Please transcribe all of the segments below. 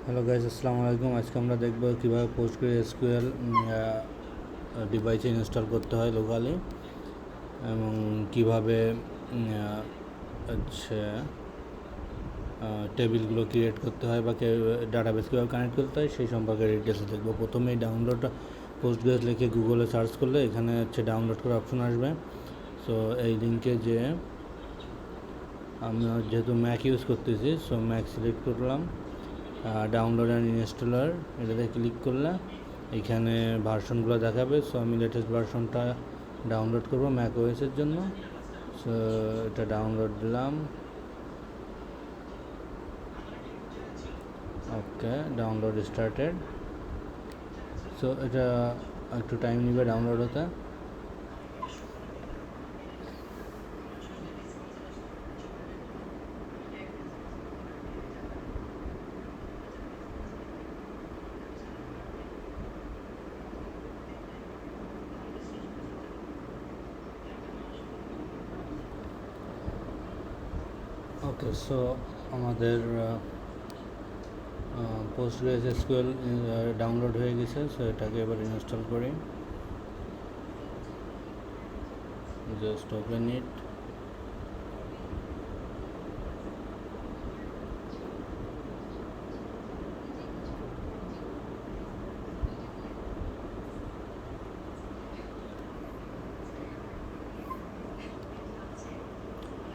Hello guys, আসসালামু আলাইকুম। আজকে আমরা দেখব কীভাবে PostgreSQL ডিভাইসে ইনস্টল করতে হয় লোকালি, এবং কীভাবে হচ্ছে টেবিলগুলো ক্রিয়েট করতে হয় বা ডাটাবেস কীভাবে কানেক্ট করতে হয় সেই সম্পর্কে ডিটেলসে দেখব। প্রথমেই ডাউনলোড Postgres লিখে গুগলে সার্চ করলে এখানে ডাউনলোড করার অপশন আসবে। সো এই লিঙ্কে যে আমরা যেহেতু ম্যাক ইউজ করতেছি, সো ম্যাক সিলেক্ট করলাম, ডাউনলোড অ্যান্ড ইনস্টলার এটাতে ক্লিক করলে এখানে ভার্সনগুলো দেখাবে। সো আমি লেটেস্ট ভার্সনটা ডাউনলোড করব ম্যাক ওএসের জন্য। সো এটা ডাউনলোড দিলাম। ওকে, ডাউনলোড স্টার্টেড। সো এটা একটু টাইম নেবে ডাউনলোড হতে। ওকে, সো আমাদের PostgreSQL ডাউনলোড হয়ে গেছে। সো এটাকে এবার ইনস্টল করি। Just open it.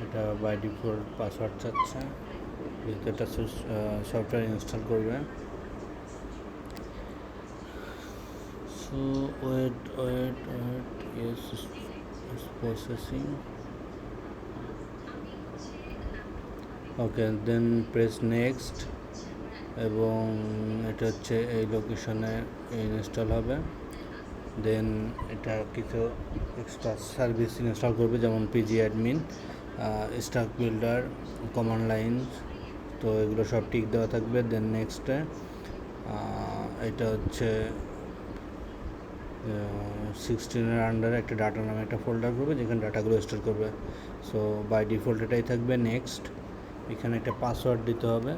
এটা বাই ডিফল্ট পাসওয়ার্ড চাচ্ছে, যেহেতু এটা সফটওয়্যার ইনস্টল করবে। So wait, yes, processing. Okay, then press next, এবং এটা এই লোকেশনে ইনস্টল হবে। দেন এটা কিছু এক্সট্রা সার্ভিস ইনস্টল করবে, যেমন PG admin, stack builder, command line. তো এগুলো সব টিক দেওয়া থাকবে। দেন নেক্সটে এটা 16-এর আন্ডারে একটা ডাটা নামে একটা ফোল্ডার করবে, যেখানে ডাটাগুলো স্টোর করবে। সো বাই ডিফল্ট এটাই থাকবে। নেক্সট, এখানে একটা পাসওয়ার্ড দিতে হবে।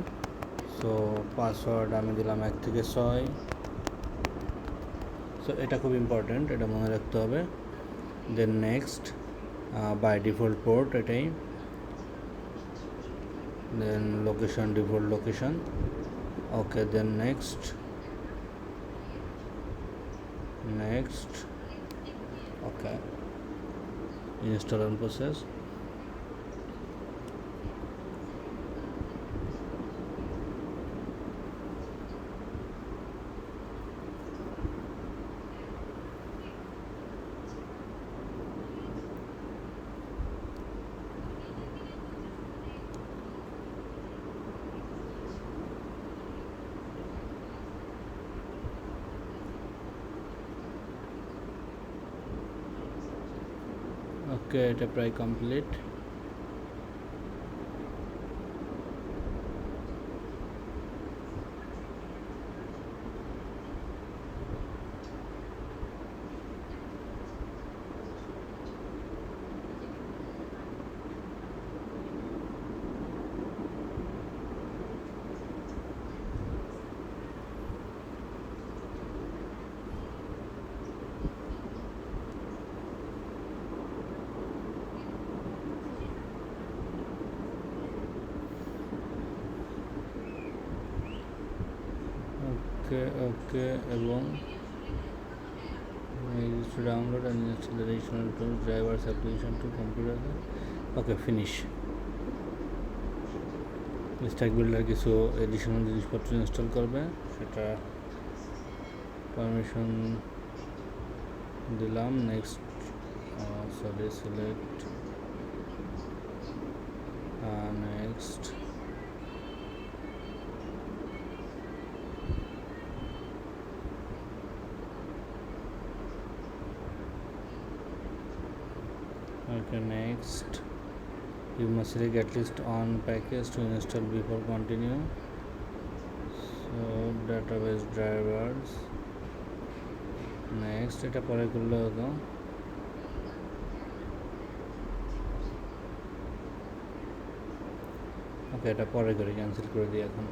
সো পাসওয়ার্ড আমি দিলাম 1 থেকে 6। সো এটা খুব ইম্পর্ট্যান্ট, এটা মনে রাখতে হবে। Then next, by default port এটাই। Then location, default location. Okay, then next. Okay, install and process. Okay, এটা প্রায় কমপ্লিট। ওকে, এবং download and install additional tool drivers application to computer. Okay, finish. Stack builder কিছু additional জিনিসপত্র install করবে, সেটা permission দিলাম। Next, select, next. Okay, next, you must select at least one package to install before continue. So database drivers. Next, এটা পরে করলে হতো। ওকে, এটা পরে করে ক্যান্সেল করে দিই এখন।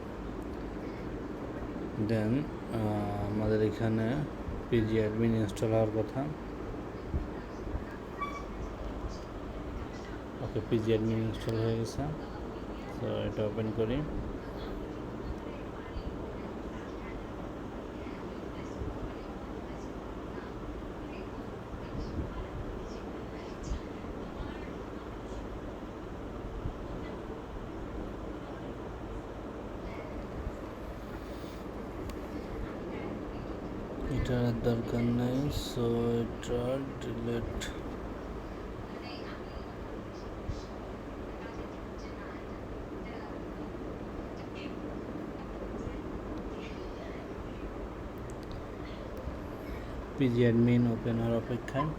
দেন আমাদের এখানে পিজি অ্যাডমিন ইনস্টল হওয়ার কথা। ওকে, পিজি অ্যাডমিন ইনস্টল হয়ে গেছে। তো এটা ওপেন করি। এটার দরকার নেই, সো এটা ডিলিট। পিজি অ্যাডমিন ওপেন হওয়ার অপেক্ষায়।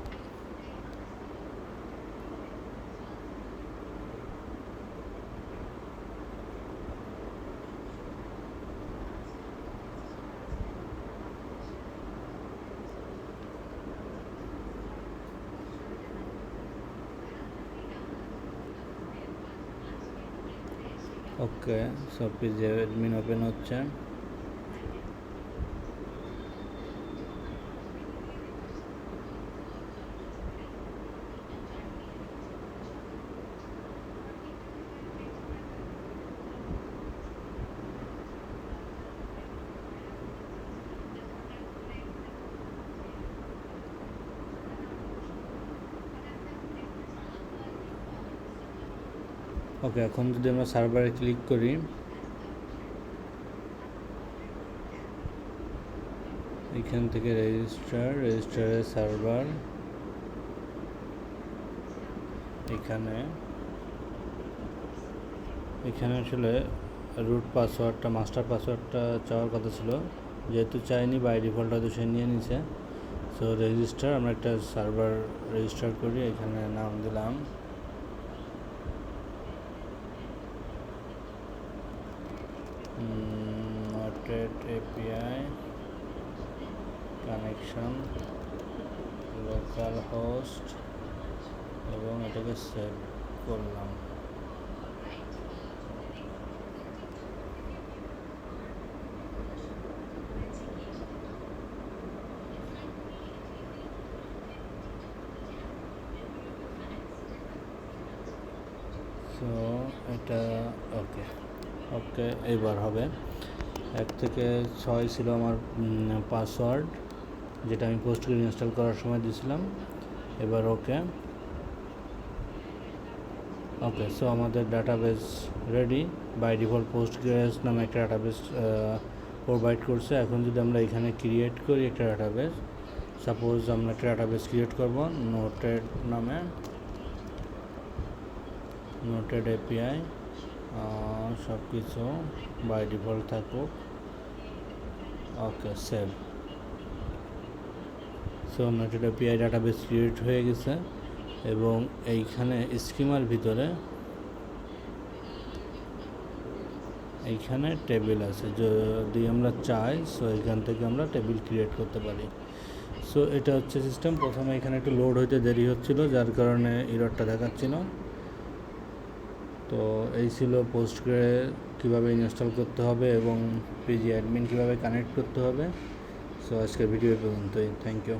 ওকে, সব পিজি অ্যাডমিন ওপেন হচ্ছে। ওকে, এখন যদি আমরা সার্ভারে ক্লিক করি, এখান থেকে রেজিস্টারের সার্ভার, এখানে আসলে রুট পাসওয়ার্ডটা, মাস্টার পাসওয়ার্ডটা চাওয়ার কথা ছিল, যেহেতু চাইনি বাই ডিফল্ট হয়তো সে নিয়ে নিছে। সো রেজিস্টার, আমরা একটা সার্ভার রেজিস্টার করি, এখানে নাম দিলাম noted API connection local host, এবং এটাকে সেভ করলাম। সো এটা ওকে এবার হবে। 1 থেকে 6 ছিল আমার পাসওয়ার্ড, যেটা আমি পোস্টগ্রেস ইনস্টল করার সময় দিয়েছিলাম। এবার ওকে। সো আমাদের database ready. By default Postgres নামে একটা ডাটাবেস প্রোভাইড করছে। এখন যদি আমরা এখানে ক্রিয়েট করি একটা ডাটাবেস, সাপোজ আমরা একটা ডাটাবেস ক্রিয়েট করব নোটেড নামে, নোটেড এপিআই, সব কিছু বাই ডিফল্ট থাকুক। Okay, save. So noted API database create হয়ে গেছে, এবং এইখানে স্কিমার ভিতরে এইখানে টেবিল আছে। যদি আমরা চাই, সো এখান থেকে আমরা টেবিল ক্রিয়েট করতে পারি। সো এটা হচ্ছে সিস্টেম। প্রথমে এখানে একটু লোড হইতে দেরি হচ্ছিল, যার কারণে এররটা দেখাচ্ছিল। তো এই ছিল পোস্টগ্রেস কীভাবে ইনস্টল করতে হবে এবং পিজি অ্যাডমিন কীভাবে কানেক্ট করতে হবে। সো আজকের ভিডিও পর্যন্তই। Thank you.